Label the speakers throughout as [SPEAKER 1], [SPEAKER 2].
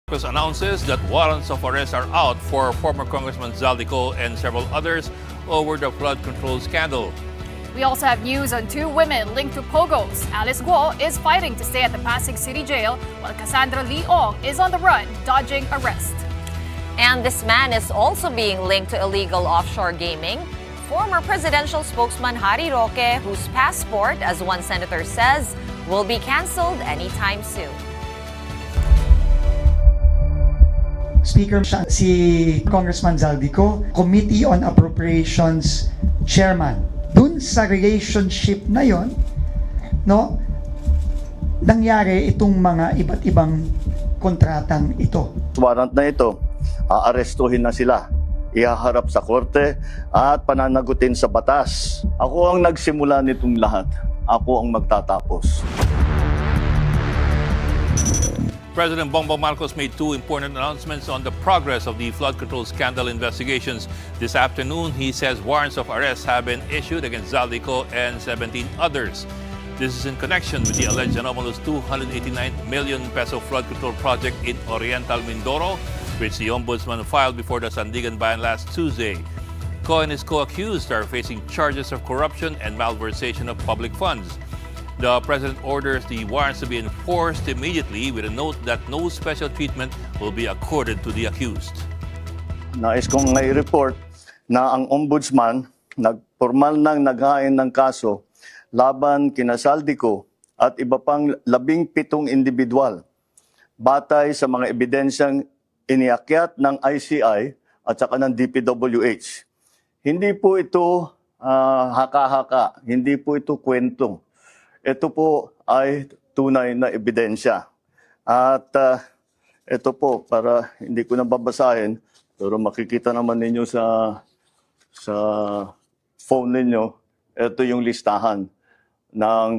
[SPEAKER 1] Announces that warrants of arrest are out for former Congressman Zaldico and several others over the flood control scandal.
[SPEAKER 2] We also have news on two women linked to Pogos. Alice Guo is fighting to stay at the Pasig City Jail, while Cassandra Leong is on the run, dodging arrest.
[SPEAKER 3] And this man is also being linked to illegal offshore gaming. Former presidential spokesman Harry Roque, whose passport, as one senator says, will be canceled anytime soon.
[SPEAKER 4] Speaker siya, si Congressman Zaldico, Committee on Appropriations Chairman. Dun sa relationship na yon, no, nangyari itong mga iba't ibang kontratang ito.
[SPEAKER 5] Warrant na ito, aarestuhin na sila, ihaharap sa korte at pananagutin sa batas. Ako ang nagsimula nitong lahat. Ako ang magtatapos.
[SPEAKER 1] President Bongbong Marcos made two important announcements on the progress of the flood control scandal investigations. This afternoon, he says warrants of arrest have been issued against Zaldico and 17 others. This is in connection with the alleged anomalous 289 million peso flood control project in Oriental Mindoro, which the Ombudsman filed before the Sandigan Bayan last Tuesday. Co and his co-accused are facing charges of corruption and malversation of public funds. The President orders the warrants to be enforced immediately with a note that no special treatment will be accorded to the accused.
[SPEAKER 5] Nais kong i-report na ang Ombudsman formal nang naghain ng kaso laban kina Zaldico at iba pang 17 individual batay sa mga ebidensyang iniakyat ng ICI at saka ng DPWH. Hindi po ito haka-haka, hindi po ito kwento. Ito po ay tunay na ebidensya. At ito po, para hindi ko na babasahin, pero makikita naman ninyo sa phone ninyo, ito yung listahan ng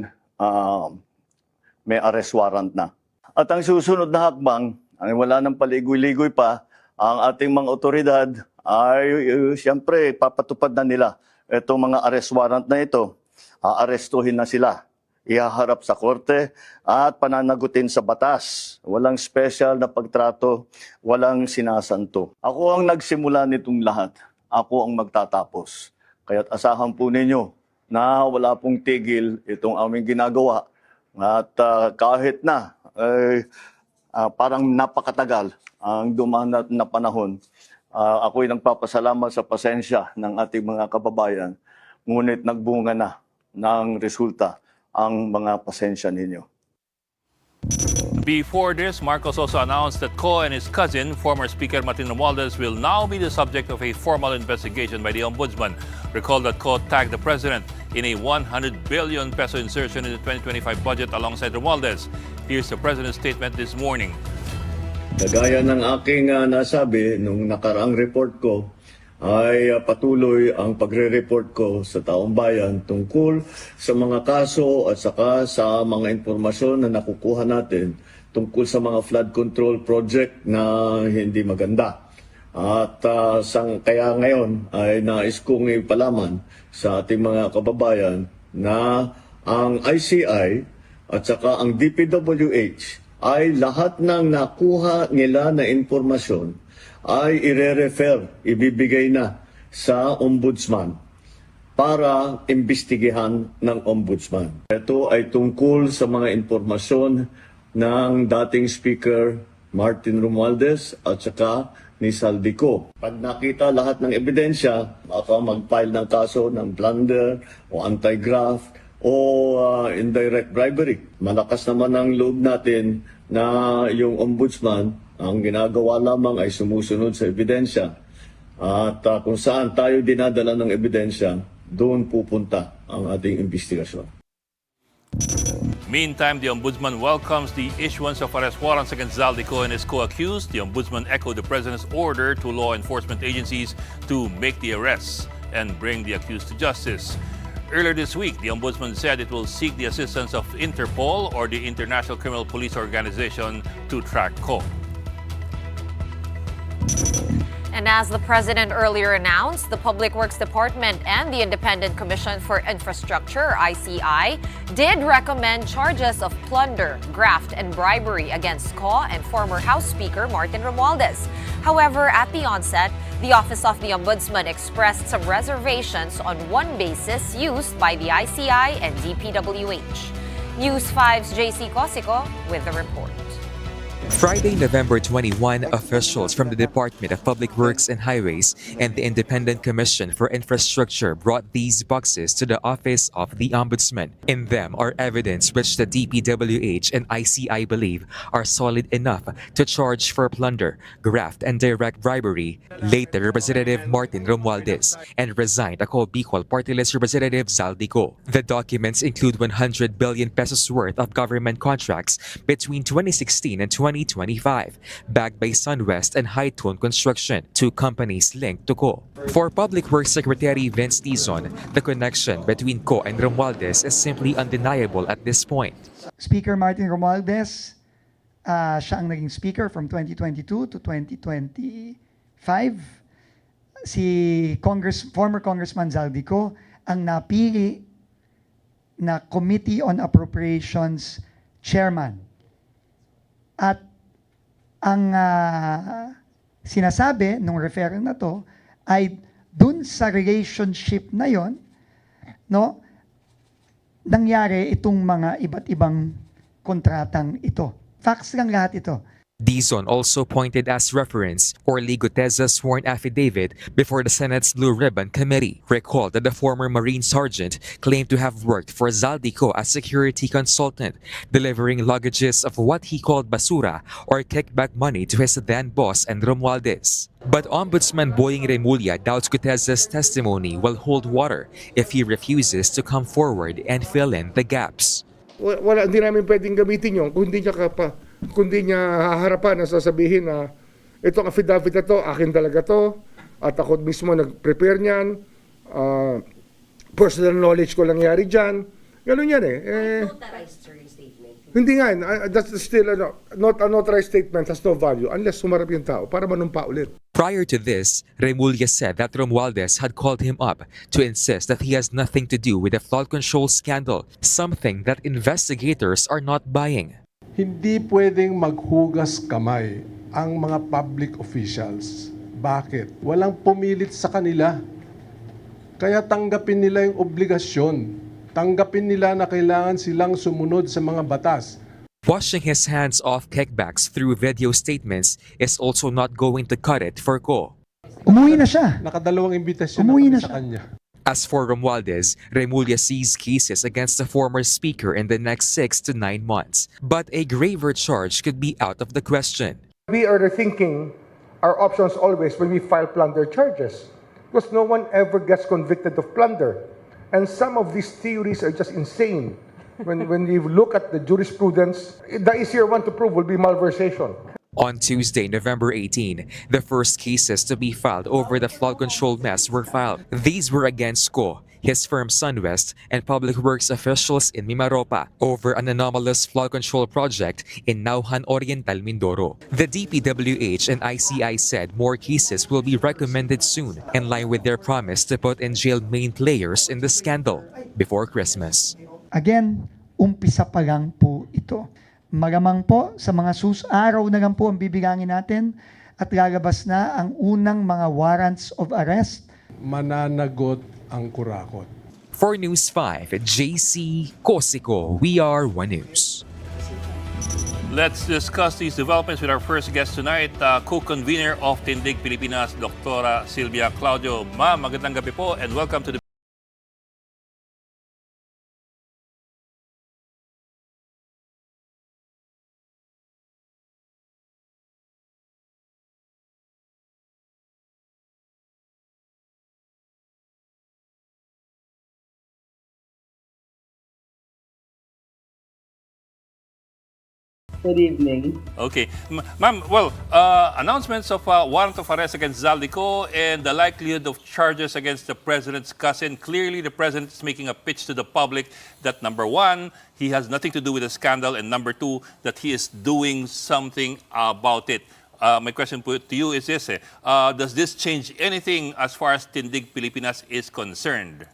[SPEAKER 5] may arrest warrant na. At ang susunod na hakbang, ay wala nang paligoy-ligoy pa, ang ating mga otoridad ay siyempre papatupad na nila itong mga arrest warrant na ito. Aarestuhin na sila, ihaharap sa korte at pananagutin sa batas. Walang special na pagtrato, walang sinasanto. Ako ang nagsimula nitong lahat. Ako ang magtatapos. Kaya't asahan po ninyo na wala pong tigil itong aming ginagawa. At kahit na parang napakatagal ang dumaan na panahon, ako'y nagpapasalamat sa pasensya ng ating mga kababayan. Ngunit nagbunga na ng resulta ang mga pasensya ninyo.
[SPEAKER 1] Before this, Marcos also announced that Co and his cousin, former Speaker Martin Romualdez, will now be the subject of a formal investigation by the Ombudsman. Recall that Co tagged the President in a 100 billion peso insertion in the 2025 budget alongside Romualdez. Here's the President's statement this morning.
[SPEAKER 5] Kagaya ng aking nasabi nung nakaraang report ko, ay patuloy ang pagre-report ko sa taong bayan tungkol sa mga kaso at saka sa mga impormasyon na nakukuha natin tungkol sa mga flood control project na hindi maganda. At kaya ngayon ay nais kong ipalaman sa ating mga kababayan na ang ICI at saka ang DPWH ay lahat ng nakuha nila na impormasyon ay ire-refer, ibibigay na sa Ombudsman para imbestigahan ng Ombudsman. Ito ay tungkol sa mga impormasyon ng dating Speaker Martin Romualdez at saka ni Zaldico. Pag nakita lahat ng ebidensya, baka mag-file ng kaso ng plunder o anti-graft o indirect bribery. Malakas naman ang loob natin na yung Ombudsman ang ginagawa lamang ay sumusunod sa ebidensya. At kung saan tayo dinadala ng ebidensya, doon pupunta ang ating investigasyon.
[SPEAKER 1] Meantime, the Ombudsman welcomes the issuance of arrest warrants against Zaldico and his co-accused. The Ombudsman echoed the President's order to law enforcement agencies to make the arrests and bring the accused to justice. Earlier this week, the Ombudsman said it will seek the assistance of Interpol or the International Criminal Police Organization to track Co.
[SPEAKER 3] And as the president earlier announced, the Public Works Department and the Independent Commission for Infrastructure, ICI, did recommend charges of plunder, graft, and bribery against Co and former House Speaker Martin Romualdez. However, at the onset, the Office of the Ombudsman expressed some reservations on one basis used by the ICI and DPWH. News 5's JC Cosico with the report.
[SPEAKER 6] Friday, November 21, officials from the Department of Public Works and Highways and the Independent Commission for Infrastructure brought these boxes to the Office of the Ombudsman. In them are evidence which the DPWH and ICI believe are solid enough to charge for plunder, graft, and direct bribery. Later, Representative Martin Romualdez and resigned Ako Bicol Party List Representative Zaldico. The documents include 100 billion pesos worth of government contracts between 2016 and 2025, backed by SunWest and High Tone Construction, two companies linked to Co. For Public Works Secretary Vince Dizon, the connection between Co and Romualdez is simply undeniable at this point.
[SPEAKER 4] Speaker Martin Romualdez, siya ang naging speaker from 2022 to 2025. Si former Congressman Zaldico ang napili na Committee on Appropriations Chairman. At ang sinasabi nung referral na to ay dun sa relationship na yon, no, nangyari itong mga iba't ibang kontratang ito. Facts lang lahat ito.
[SPEAKER 6] Dizon also pointed as reference Orly Guteza's sworn affidavit before the Senate's Blue Ribbon Committee. Recalled that the former Marine Sergeant claimed to have worked for Zaldico as security consultant, delivering luggages of what he called basura or kickback money to his then boss and Romualdez. But Ombudsman Boying Remulla doubts Guteza's testimony will hold water if he refuses to come forward and fill in the gaps.
[SPEAKER 7] Hindi namin pwedeng gamitin yun kung di niya haharapan na sasabihin na itong affidavit na to, akin talaga to, at ako mismo nag-prepare niyan, personal knowledge ko lang yari dyan. Ganun yan eh. Hindi nga, that's still not an authorized statement has no value unless sumarap yung tao para manumpa ulit.
[SPEAKER 6] Prior to this, Remulla said that Romualdez had called him up to insist that he has nothing to do with the flood control scandal, something that investigators are not buying.
[SPEAKER 8] Hindi pwedeng maghugas kamay ang mga public officials. Bakit? Walang pumilit sa kanila. Kaya tanggapin nila yung obligasyon. Tanggapin nila na kailangan silang sumunod sa mga batas.
[SPEAKER 6] Washing his hands off kickbacks through video statements is also not going to cut it for Co.
[SPEAKER 4] Umuwi na siya.
[SPEAKER 8] Nakadalawang imbitasyon
[SPEAKER 4] Umuwi
[SPEAKER 8] na
[SPEAKER 4] na
[SPEAKER 8] sa
[SPEAKER 4] siya.
[SPEAKER 8] kanya.
[SPEAKER 6] As for Romualdez, Remulla sees cases against the former speaker in the next 6 to 9 months. But a graver charge could be out of the question.
[SPEAKER 7] We are thinking our options always when we file plunder charges because no one ever gets convicted of plunder. And some of these theories are just insane. When you look at the jurisprudence, the easier one to prove will be malversation.
[SPEAKER 6] On Tuesday, November 18, the first cases to be filed over the flood control mess were filed. These were against Co, his firm SunWest, and public works officials in Mimaropa over an anomalous flood control project in Nauhan Oriental, Mindoro. The DPWH and ICI said more cases will be recommended soon, in line with their promise to put in jail main players in the scandal before Christmas.
[SPEAKER 4] Again, umpisa pa lang po ito. Magamang po sa mga araw na lang po ang bibilangin natin at lalabas na ang unang mga warrants of arrest.
[SPEAKER 8] Mananagot ang kurakot.
[SPEAKER 6] For News 5, JC Cosico, we are One News.
[SPEAKER 1] Let's discuss these developments with our first guest tonight, co-convener of Tindig Pilipinas, Dr. Silvia Claudio. Ma'am, magandang gabi po and welcome to the
[SPEAKER 9] Good evening.
[SPEAKER 1] Okay. Ma'am, well, announcements of warrant of arrest against Zaldico and the likelihood of charges against the president's cousin. Clearly, the president is making a pitch to the public that number one, he has nothing to do with the scandal, and number two, that he is doing something about it. my question to you is this, does this change anything as far as Tindig Pilipinas is concerned?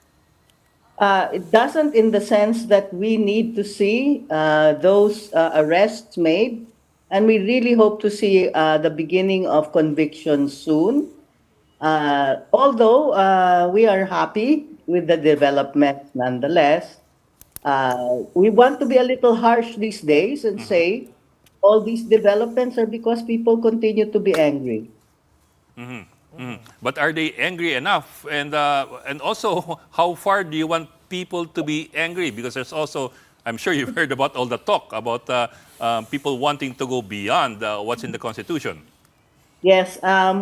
[SPEAKER 9] It doesn't, in the sense that we need to see those arrests made, and we really hope to see the beginning of conviction soon. Although we are happy with the developments nonetheless, we want to be a little harsh these days and say all these developments are because people continue to be angry.
[SPEAKER 1] But are they angry enough? And also, how far do you want people to be angry? Because there's also, I'm sure you've heard about all the talk about people wanting to go beyond what's in the Constitution.
[SPEAKER 9] Yes,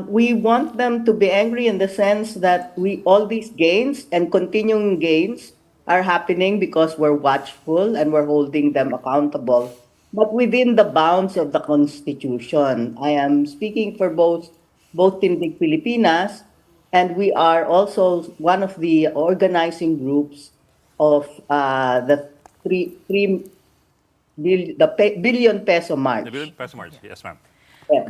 [SPEAKER 9] we want them to be angry in the sense that all these gains and continuing gains are happening because we're watchful and we're holding them accountable, but within the bounds of the Constitution. I am speaking for both Tindig Pilipinas, and we are also one of the organizing groups of the billion peso march.
[SPEAKER 1] The Billion Peso March, yes, ma'am.
[SPEAKER 9] Yeah.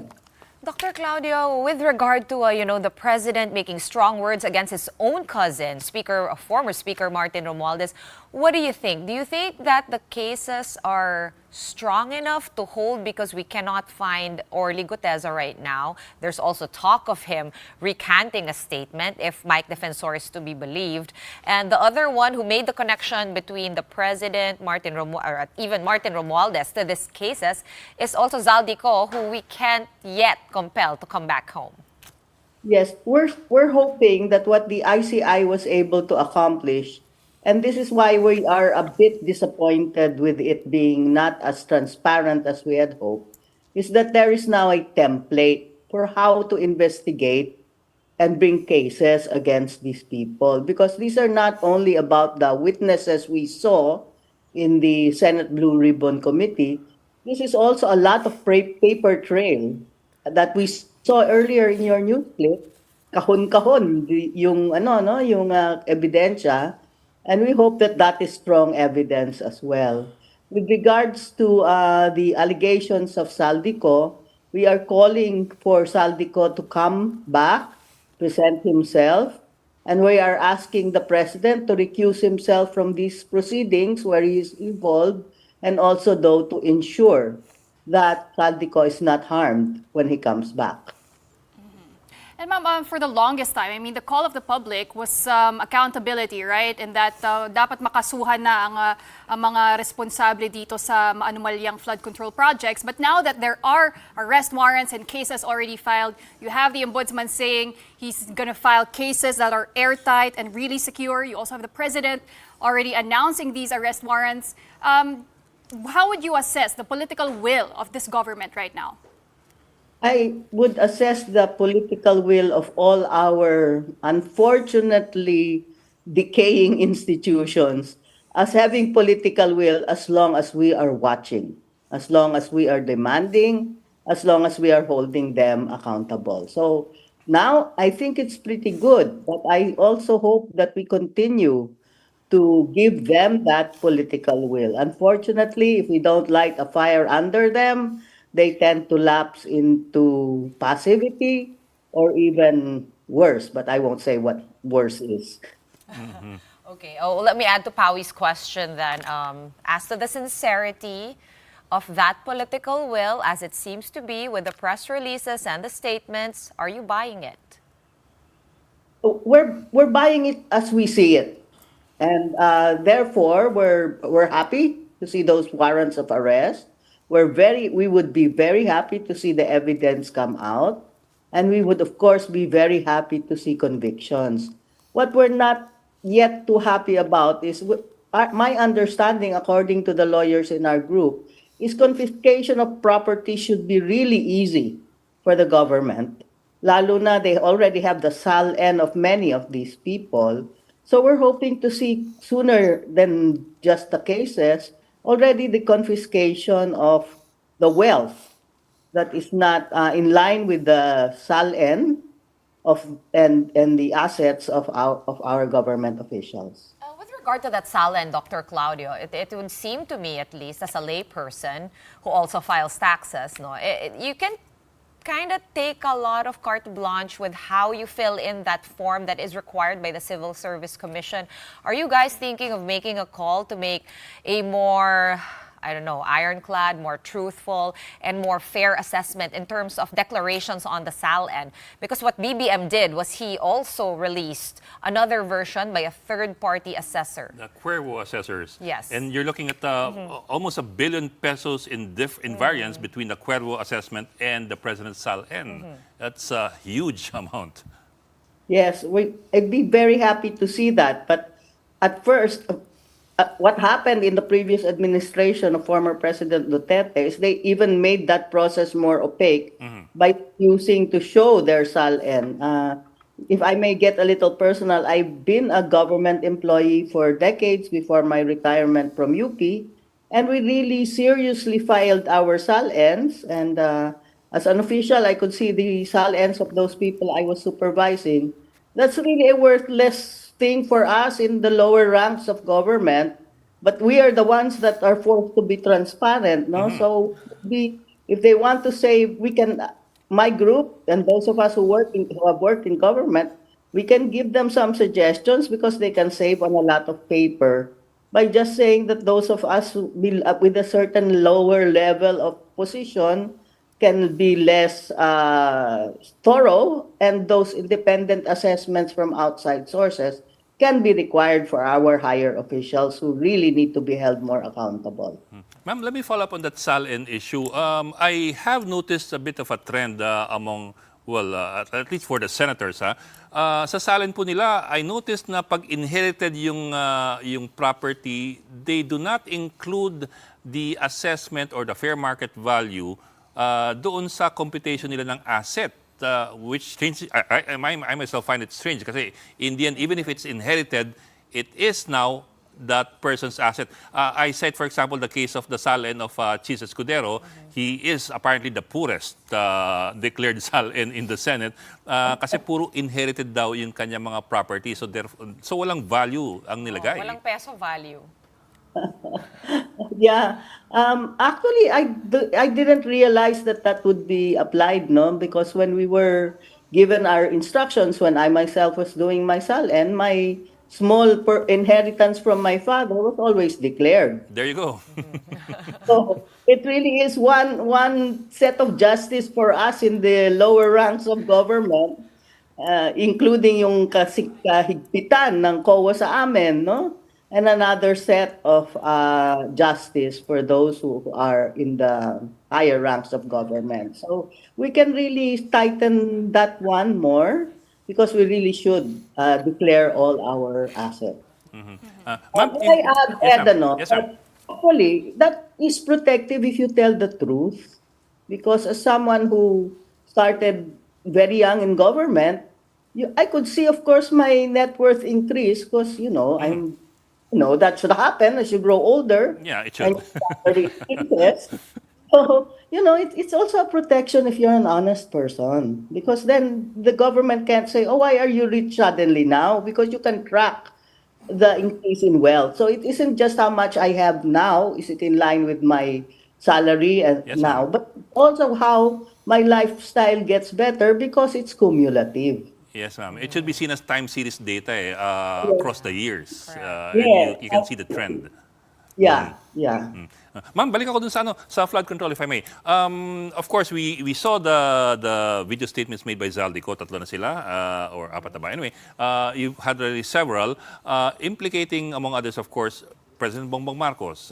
[SPEAKER 3] Dr. Claudio, with regard to the president making strong words against his own cousin, former Speaker Martin Romualdez, what do you think? Do you think that the cases are strong enough to hold, because we cannot find Orly Guteza right now? There's also talk of him recanting a statement, if Mike Defensor is to be believed. And the other one who made the connection between the president, or even Martin Romualdez, to these cases is also Zaldico, who we can't yet compel to come back home.
[SPEAKER 9] Yes, we're hoping that what the ICI was able to accomplish, and this is why we are a bit disappointed with it being not as transparent as we had hoped, is that there is now a template for how to investigate and bring cases against these people. Because these are not only about the witnesses we saw in the Senate Blue Ribbon Committee, this is also a lot of paper trail that we saw earlier in your news clip. Kahon-kahon yung yung ebidensya, and we hope that that is strong evidence as well. With regards to the allegations of Saldico, we are calling for Saldico to come back, present himself, and we are asking the president to recuse himself from these proceedings where he is involved, and also, though, to ensure that Saldico is not harmed when he comes back.
[SPEAKER 2] And ma'am, for the longest time, I mean, the call of the public was accountability, right? And that dapat makasuhan na ang mga responsable dito sa maanumalyang flood control projects. But now that there are arrest warrants and cases already filed, you have the ombudsman saying he's going to file cases that are airtight and really secure. You also have the president already announcing these arrest warrants. How would you assess the political will of this government right now?
[SPEAKER 9] I would assess the political will of all our unfortunately decaying institutions as having political will as long as we are watching, as long as we are demanding, as long as we are holding them accountable. So now I think it's pretty good, but I also hope that we continue to give them that political will. Unfortunately, if we don't light a fire under them, they tend to lapse into passivity or even worse, but I won't say what worse is.
[SPEAKER 3] Okay, let me add to Paui's question then. As to the sincerity of that political will, as it seems to be with the press releases and the statements, are you buying it?
[SPEAKER 9] We're buying it as we see it. And therefore, we're happy to see those warrants of arrest. We would be very happy to see the evidence come out, and we would of course be very happy to see convictions. What we're not yet too happy about is my understanding, according to the lawyers in our group, is confiscation of property should be really easy for the government. Lalo na they already have the SALN of many of these people. So we're hoping to see sooner than just the cases, already the confiscation of the wealth that is not in line with the SALN and the assets of our government officials.
[SPEAKER 3] With regard to that SALN, Dr. Claudio, it would seem to me, at least as a layperson who also files taxes, you can kind of take a lot of carte blanche with how you fill in that form that is required by the Civil Service Commission. Are you guys thinking of making a call to make a more, I don't know, ironclad, more truthful, and more fair assessment in terms of declarations on the SALN? Because what BBM did was he also released another version by a third-party assessor.
[SPEAKER 1] The Cuervo assessors.
[SPEAKER 3] Yes.
[SPEAKER 1] And you're looking at almost ¡1 billion pesos in variance between the Cuervo assessment and the President's SALN. That's a huge amount.
[SPEAKER 9] Yes, I'd be very happy to see that. But at first, what happened in the previous administration of former President Duterte is they even made that process more opaque by using to show their SALN. If I may get a little personal, I've been a government employee for decades before my retirement from UP, and we really seriously filed our SALNs. And as an official, I could see the SALNs of those people I was supervising. That's really a worthless thing for us in the lower ranks of government, but we are the ones that are forced to be transparent, no? So if they want to say we can, my group and those of us who have worked in government, we can give them some suggestions because they can save on a lot of paper by just saying that those of us with a certain lower level of position can be less thorough, and those independent assessments from outside sources can be required for our higher officials who really need to be held more accountable.
[SPEAKER 1] Ma'am, let me follow up on that SALN issue. I have noticed a bit of a trend among, well, at least for the senators. Sa SALN po nila, I noticed na pag inherited yung property, they do not include the assessment or the fair market value doon sa computation nila ng asset. Which strange, I myself find it strange kasi in the end, even if it's inherited, it is now that person's asset. I said, for example, the case of the SALN of Chis Escudero. He is apparently the poorest declared SALN in the Senate kasi puro inherited daw yung kanya mga property. So walang value ang nilagay.
[SPEAKER 3] Walang peso value.
[SPEAKER 9] Yeah. Actually, I didn't realize that would be applied, no? Because when we were given our instructions, when I myself was doing my SALN, my small inheritance from my father was always declared.
[SPEAKER 1] There you go.
[SPEAKER 9] So it really is one set of justice for us in the lower ranks of government, including yung kahigpitan ng COA sa amin, no? And another set of justice for those who are in the higher ranks of government. So we can really tighten that one more because we really should declare all our assets.
[SPEAKER 1] Ma'am,
[SPEAKER 9] May I add,
[SPEAKER 1] yes, ma'am.
[SPEAKER 9] actually, that is protective if you tell the truth. Because as someone who started very young in government, I could see, of course, my net worth increase because, that should happen as you grow older.
[SPEAKER 1] Yeah, it should.
[SPEAKER 9] And interest. So, it's also a protection if you're an honest person. Because then the government can't say, oh, why are you rich suddenly now? Because you can track the increase in wealth. So it isn't just how much I have now, is it in line with my salary
[SPEAKER 1] Yes,
[SPEAKER 9] now,
[SPEAKER 1] ma'am.
[SPEAKER 9] but also how my lifestyle gets better because it's cumulative.
[SPEAKER 1] Yes, ma'am. It should be seen as time series data across the years.
[SPEAKER 9] Yes.
[SPEAKER 1] And you can see the trend.
[SPEAKER 9] Yeah, yeah.
[SPEAKER 1] Ma'am, balik ako dun sa flood control, if I may. Of course, we saw the video statements made by Zaldico, tatlo na sila, or apat na ba? Anyway, you've had already several, implicating, among others, of course, President Bongbong Marcos.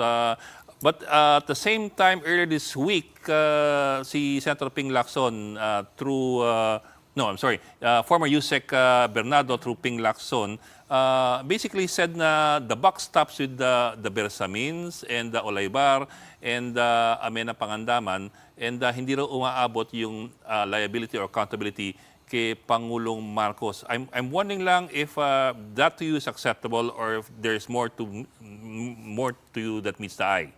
[SPEAKER 1] But at the same time, earlier this week, si Senator Ping Lacson former Yusek Bernardo through Ping Lacson basically said na the buck stops with the Bersamins and the Olaybar and Amena Pangandaman, and hindi raw umaabot yung liability or accountability kay Pangulong Marcos. I'm wondering lang if that to you is acceptable or if there's more to you that meets the eye.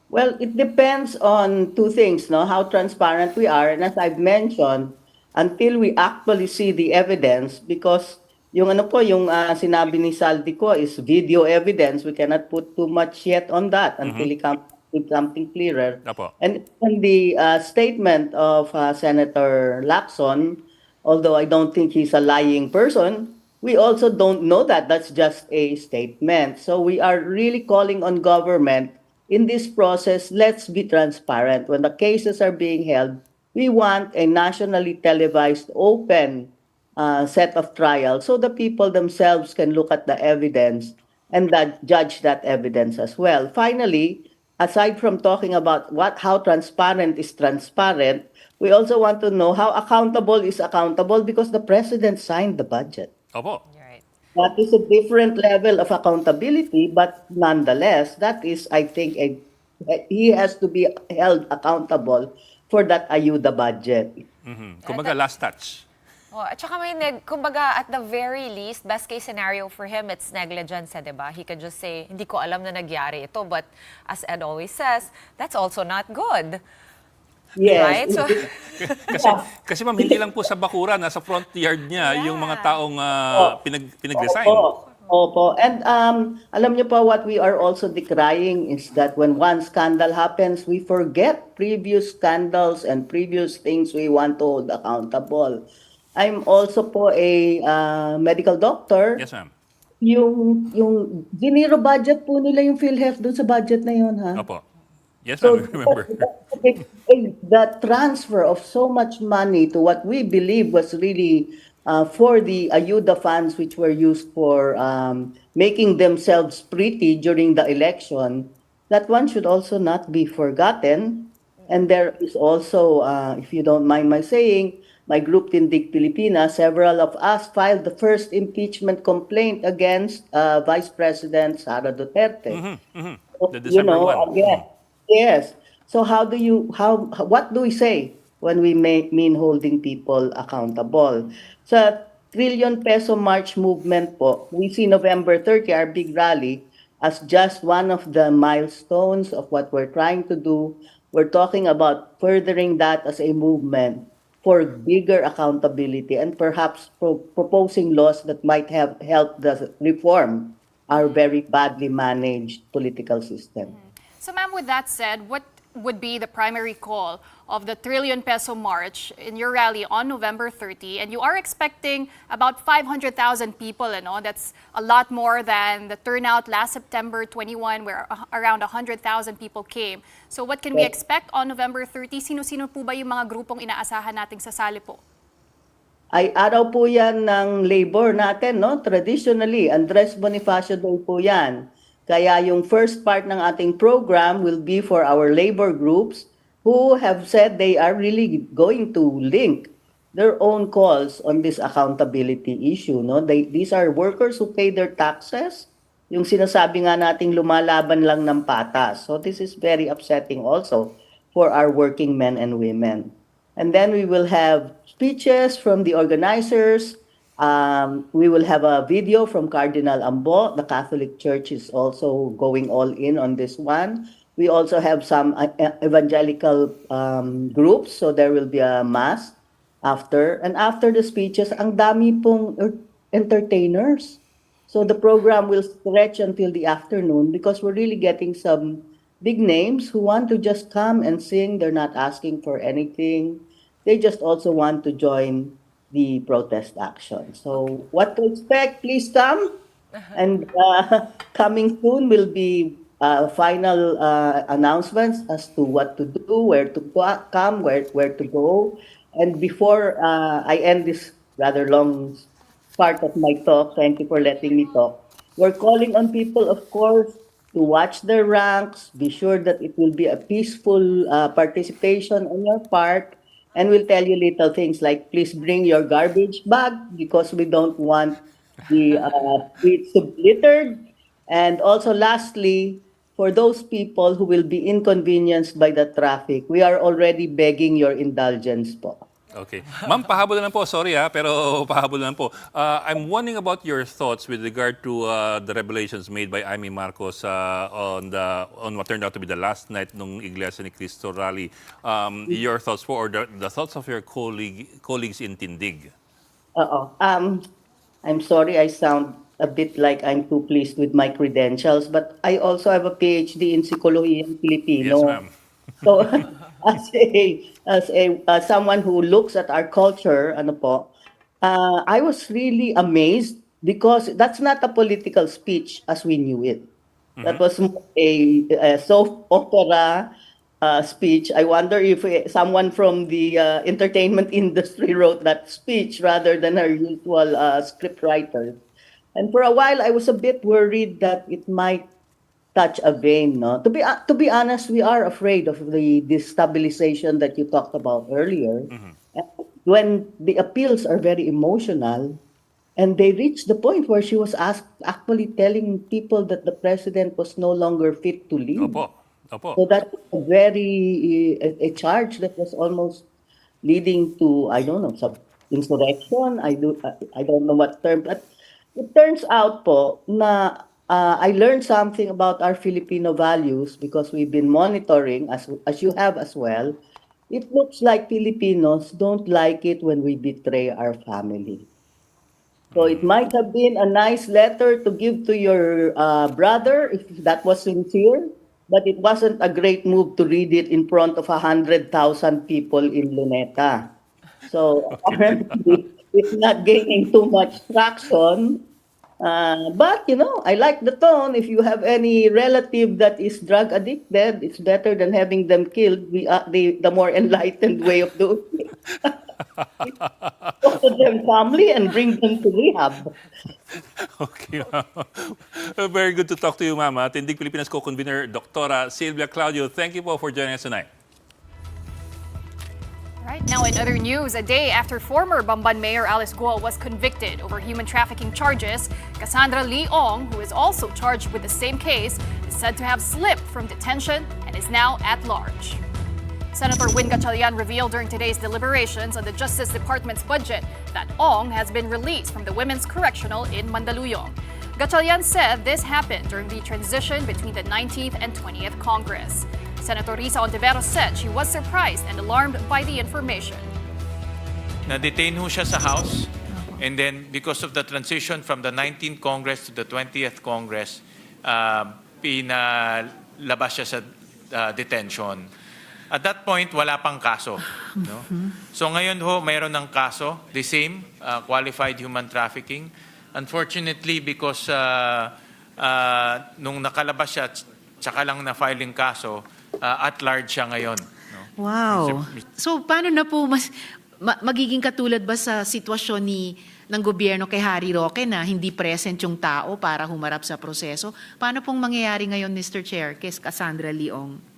[SPEAKER 9] Well, it depends on two things, no? How transparent we are, and as I've mentioned, until we actually see the evidence, because yung sinabi ni Saldico is video evidence, we cannot put too much yet on that until he comes with something clearer.
[SPEAKER 1] Apo.
[SPEAKER 9] And the statement of Senator Lacson, although I don't think he's a lying person, we also don't know that. That's just a statement. So we are really calling on government in this process. Let's be transparent. When the cases are being held, we want a nationally televised, open set of trials so the people themselves can look at the evidence and that judge that evidence as well. Finally, aside from talking about how transparent is transparent, we also want to know how accountable is accountable because the president signed the budget.
[SPEAKER 1] Opo.
[SPEAKER 3] Right.
[SPEAKER 9] That is a different level of accountability, but nonetheless, that is, I think, he has to be held accountable for that ayuda budget.
[SPEAKER 1] Kumbaga, last touch.
[SPEAKER 3] Oh, at saka kumbaga, at the very least, best case scenario for him, it's negligence, di ba? He could just say, hindi ko alam na nagyari ito. But as Ed always says, that's also not good.
[SPEAKER 9] Yes.
[SPEAKER 3] Right? So,
[SPEAKER 1] Kasi ma'am, hindi lang po sa bakura, nasa front yard niya yung mga taong pinag-resign.
[SPEAKER 9] Opo. And alam niyo pa what we are also decrying is that when one scandal happens, we forget previous scandals and previous things we want to hold accountable. I'm also po a medical doctor.
[SPEAKER 1] Yes, ma'am.
[SPEAKER 9] Yung dinero budget po nila yung PhilHealth doon sa budget na yun, ha?
[SPEAKER 1] Opo. Yes,
[SPEAKER 9] So
[SPEAKER 1] ma'am, I remember.
[SPEAKER 9] the transfer of so much money to what we believe was really for the ayuda funds which were used for making themselves pretty during the election, that one should also not be forgotten. And there is also, if you don't mind my saying, my group Tindig Pilipinas, several of us filed the first impeachment complaint against Vice President Sara Duterte. So,
[SPEAKER 1] The December one.
[SPEAKER 9] again, yes. So what do we say when we mean holding people accountable? Sa Trillion Peso March movement po, we see November 30, our big rally, as just one of the milestones of what we're trying to do. We're talking about furthering that as a movement for bigger accountability and perhaps proposing laws that might have helped the reform our very badly managed political system.
[SPEAKER 2] So ma'am, with that said, what would be the primary call of the Trillion Peso March in your rally on November 30? And you are expecting about 500,000 people, that's a lot more than the turnout last September 21 where around 100,000 people came. So what can we expect on November 30? Sino-sino po ba yung mga grupong inaasahan nating sasali po?
[SPEAKER 9] Ay araw po yan ng labor natin, no? Traditionally, Andres Bonifacio Day po yan. Kaya yung first part ng ating program will be for our labor groups who have said they are really going to link their own calls on this accountability issue, no? These are workers who pay their taxes. Yung sinasabi nga nating lumalaban lang ng patas. So this is very upsetting also for our working men and women. And then we will have speeches from the organizers. We will have a video from Cardinal Ambo. The Catholic Church is also going all in on this one. We also have some evangelical groups, so there will be a mass after. And after the speeches, ang dami pong entertainers. So the program will stretch until the afternoon because we're really getting some big names who want to just come and sing. They're not asking for anything. They just also want to join the protest action. So what to expect, please come. And coming soon will be final announcements as to what to do, where to come, where to go. And before I end this rather long part of my talk, thank you for letting me talk. We're calling on people, of course, to watch their ranks, be sure that it will be a peaceful participation on your part. And we'll tell you little things like, please bring your garbage bag because we don't want the streets to be littered. And also lastly, for those people who will be inconvenienced by the traffic, we are already begging your indulgence po.
[SPEAKER 1] Okay. Ma'am, pahabol na lang po. Sorry pero pahabol na lang po. I'm wondering about your thoughts with regard to the revelations made by Amy Marcos on what turned out to be the last night ng Iglesia ni Cristo rally. Your thoughts po, or the thoughts of your colleagues in Tindig?
[SPEAKER 9] I'm sorry I sound a bit like I'm too pleased with my credentials, but I also have a PhD in Psikologiyang
[SPEAKER 1] Yes,
[SPEAKER 9] Filipino.
[SPEAKER 1] ma'am.
[SPEAKER 9] So, as someone who looks at our culture, ano po, I was really amazed because that's not a political speech as we knew it. That was a soap opera speech. I wonder if someone from the entertainment industry wrote that speech rather than our usual script writers. And for a while, I was a bit worried that it might touch a vein. No, to be honest, we are afraid of the destabilization that you talked about earlier. And when the appeals are very emotional, and they reached the point where she was actually telling people that the president was no longer fit to lead.
[SPEAKER 1] Opo. Opo.
[SPEAKER 9] So that was a very a charge that was almost leading to, I don't know, some insurrection. I don't know what term, but it turns out po na I learned something about our Filipino values because we've been monitoring as you have as well. It looks like Filipinos don't like it when we betray our family. So it might have been a nice letter to give to your brother if that was sincere, but it wasn't a great move to read it in front of 100,000 people in Luneta. So apparently, it's not gaining too much traction. But I like the tone. If you have any relative that is drug addicted, it's better than having them killed. The more enlightened way of doing it. Talk to their family and bring them to rehab.
[SPEAKER 1] Okay, ma'am. Very good to talk to you, ma'am. Tindig Pilipinas co-convener, Dr. Sylvia Claudio. Thank you po for joining us tonight.
[SPEAKER 2] Right now, in other news, a day after former Bamban Mayor Alice Guo was convicted over human trafficking charges, Cassandra Leong, who is also charged with the same case, is said to have slipped from detention and is now at large. Senator Win Gatchalian revealed during today's deliberations on the Justice Department's budget that Ong has been released from the Women's Correctional in Mandaluyong. Gatchalian said this happened during the transition between the 19th and 20th Congress. Senator Risa Ontiveros said she was surprised and alarmed by the information.
[SPEAKER 10] Na-detain ho siya sa House, and then because of the transition from the 19th Congress to the 20th Congress, pinalabas siya sa detention. At that point, wala pang kaso. No? So ngayon ho, mayroon ng kaso, the same, qualified human trafficking. Unfortunately, because nung nakalabas siya, tsaka lang na-filing kaso, at large siya ngayon. No?
[SPEAKER 11] Wow. So paano na po magiging katulad ba sa sitwasyon ng gobyerno kay Harry Roque na hindi present yung tao para humarap sa proseso? Paano pong mangyayari ngayon, Mr. Chair, kay Cassandra Leong?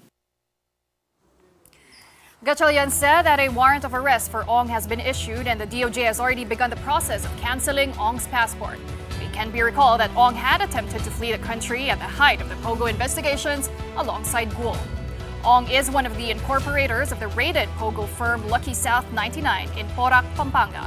[SPEAKER 2] Gatchalian said that a warrant of arrest for Ong has been issued and the DOJ has already begun the process of canceling Ong's passport. It can be recalled that Ong had attempted to flee the country at the height of the Pogo investigations alongside Guo. Ong is one of the incorporators of the raided Pogo firm Lucky South 99 in Porac, Pampanga.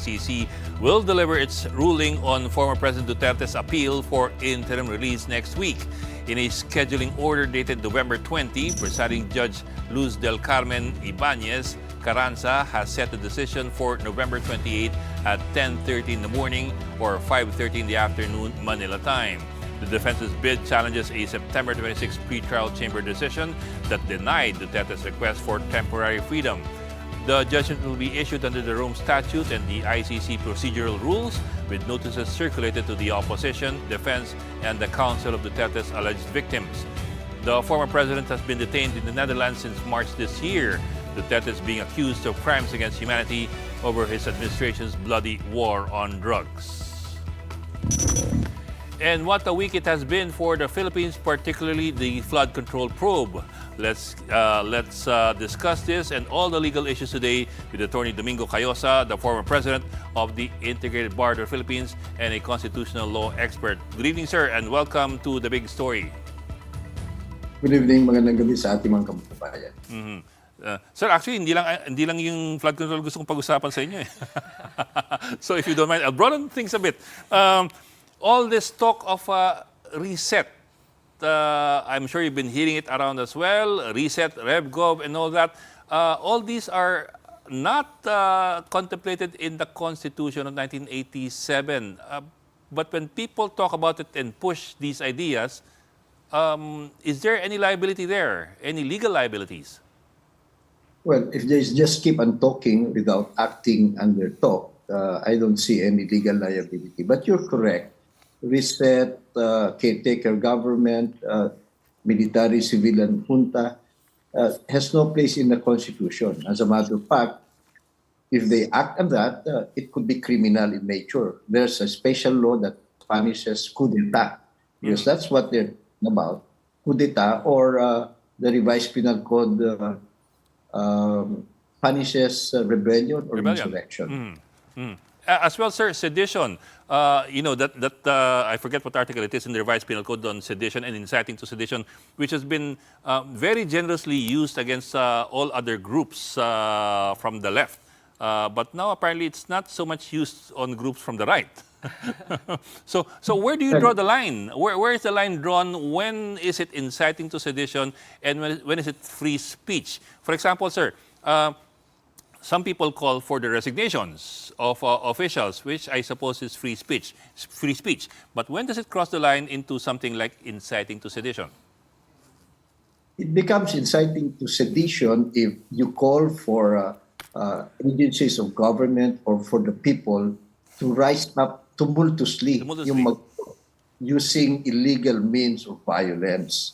[SPEAKER 1] ICC will deliver its ruling on former President Duterte's appeal for interim release next week. In a scheduling order dated November 20, presiding Judge Luz del Carmen Ibanez Carranza has set the decision for November 28 at 10:30 in the morning or 5:30 in the afternoon Manila time. The defense's bid challenges a September 26 pretrial chamber decision that denied Duterte's request for temporary freedom. The judgment will be issued under the Rome Statute and the ICC procedural rules, with notices circulated to the opposition, defense, and the counsel of Duterte's alleged victims. The former president has been detained in the Netherlands since March this year. Duterte is being accused of crimes against humanity over his administration's bloody war on drugs. And what a week it has been for the Philippines, particularly the flood control probe. Let's discuss this and all the legal issues today with Attorney Domingo Cayosa, the former president of the Integrated Bar of the Philippines and a constitutional law expert. Good evening, sir, and welcome to The Big Story.
[SPEAKER 12] Good evening, magandang gabi sa ating mga kababayan.
[SPEAKER 1] Sir, actually, hindi lang yung flood control gusto kong pag-usapan sa inyo. So if you don't mind, I'll broaden things a bit. All this talk of reset, I'm sure you've been hearing it around as well, reset, RevGov, and all that. All these are not contemplated in the Constitution of 1987. But when people talk about it and push these ideas, is there any liability there? Any legal liabilities?
[SPEAKER 12] Well, if they just keep on talking without acting under talk, I don't see any legal liability. But you're correct. Reset, caretaker government, military, civilian junta has no place in the Constitution. As a matter of fact, if they act on that, it could be criminal in nature. There's a special law that punishes coup d'etat, because that's what they're about, coup d'etat, or the revised penal code punishes rebellion or insurrection.
[SPEAKER 1] As well, sir, sedition. I forget what article it is in the revised penal code on sedition and inciting to sedition, which has been very generously used against all other groups from the left. But now apparently it's not so much used on groups from the right. So where do you draw the line? Where is the line drawn? When is it inciting to sedition, and when is it free speech? For example, sir, some people call for the resignations of officials, which I suppose is free speech. But when does it cross the line into something like inciting to sedition?
[SPEAKER 12] It becomes inciting to sedition if you call for agencies of government or for the people to rise up tumultuously. Using illegal means of violence.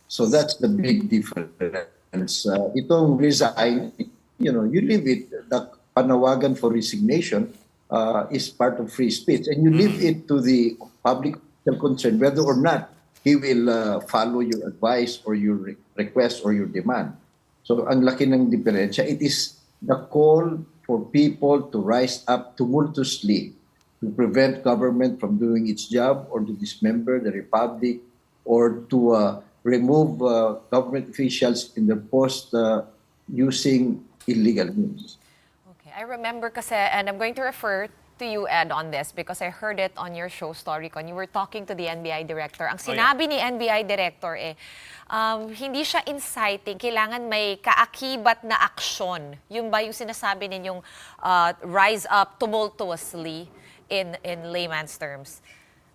[SPEAKER 12] So that's the big difference. Itong resign, you leave it, the panawagan for resignation is part of free speech, and you leave it to the public concern whether or not he will follow your advice or your request or your demand. So ang laki ng diferensya. It is the call for people to rise up tumultuously to prevent government from doing its job or to dismember the republic or to remove government officials in their post using illegal means.
[SPEAKER 3] Okay, I remember kasi, and I'm going to refer to you, Ed, on this because I heard it on your show, Storycon. You were talking to the NBI director. Ang sinabi ni NBI director hindi siya inciting, kailangan may kaakibat na aksyon. Yung ba yung sinasabi ninyong rise up tumultuously in layman's terms?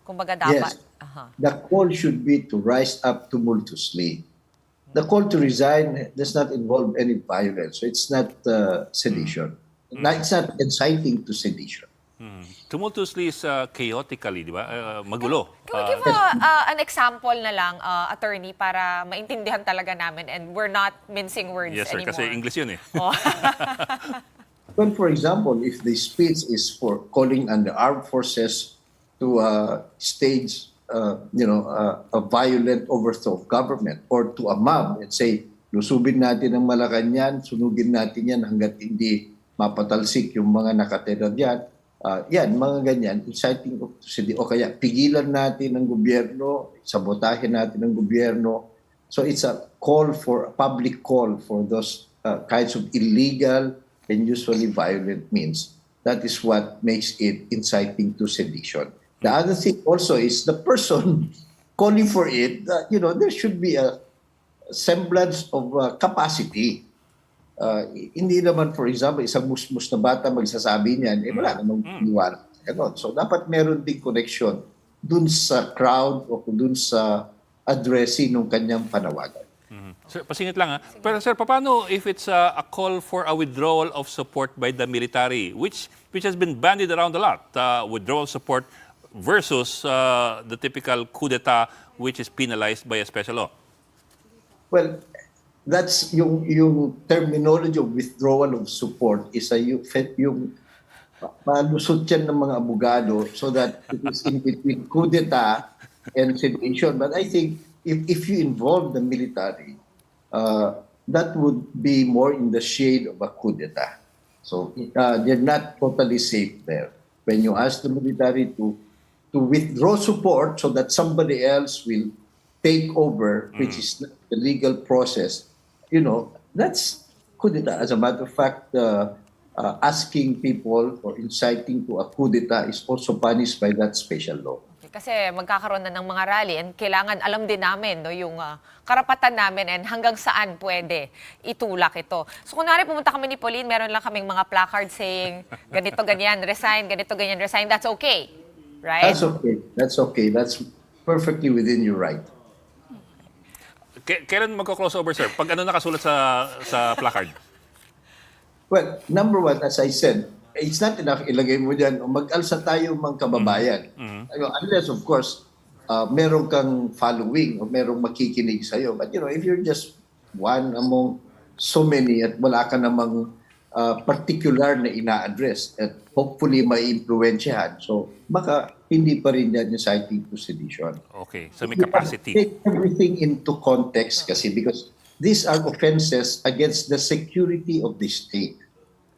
[SPEAKER 3] Kumbaga dapat.
[SPEAKER 12] Yes. The call should be to rise up tumultuously. The call to resign does not involve any violence. So it's not sedition. It's not inciting to sedition.
[SPEAKER 1] Tumultuously is chaotically, di ba? Magulo.
[SPEAKER 3] Can we give an example na lang, attorney, para maintindihan talaga namin and we're not mincing words
[SPEAKER 1] yes, sir,
[SPEAKER 3] anymore?
[SPEAKER 1] Kasi English yun eh.
[SPEAKER 12] Well, for example, if the speech is for calling on the armed forces to stage a violent overthrow of government, or to a mob and say, lusubin natin ang Malacanang, sunugin natin yan hanggat hindi mapatalsik yung mga nakatira diyan. Yan, mga ganyan, inciting to sedition. O kaya, pigilan natin ang gobyerno, sabotahin natin ang gobyerno. So it's a public call for those kinds of illegal and usually violent means. that is what makes it inciting to sedition. The other thing also is the person calling for it, there should be a semblance of capacity. Hindi naman, for example, isang musmus na bata magsasabi niyan, wala namang iniwala. So, dapat meron ding connection dun sa crowd o dun sa addressing ng kanyang panawagan.
[SPEAKER 1] Sir, pasingit lang ha. Pero sir, paano if it's a call for a withdrawal of support by the military, which has been bandied around a lot, withdrawal support versus the typical coup d'etat which is penalized by a special law?
[SPEAKER 12] Well, that's yung terminology of withdrawal of support is yung malusot yan ng mga abogado so that it is in between coup d'etat and sedition. But I think if you involve the military, that would be more in the shade of a coup d'etat. So they're not totally safe there. When you ask the military to withdraw support so that somebody else will take over, which is not the legal process, that's coup d'etat. As a matter of fact, asking people or inciting to a coup d'etat is also punished by that special law.
[SPEAKER 3] Kasi magkakaroon na ng mga rally and kailangan alam din namin yung karapatan namin and hanggang saan pwede itulak ito. So kunwari pumunta kami ni Pauline, meron lang kaming mga placards saying ganito, ganyan, resign, ganito, ganyan, resign. That's okay, right?
[SPEAKER 12] That's okay. That's okay. That's perfectly within your right.
[SPEAKER 1] Kailan magko-crossover, sir? Pag ano nakasulat sa placard?
[SPEAKER 12] Well, number one, as I said, it's not enough ilagay mo dyan, mag-alsa tayo mga kababayan. Unless, of course, meron kang following o merong makikinig sa'yo. But, if you're just one among so many at wala ka namang particular na ina-address at hopefully may influensyahan, so baka hindi pa rin yan inciting to sedition.
[SPEAKER 1] Okay, so may capacity.
[SPEAKER 12] Take everything into context kasi because these are offenses against the security of the state.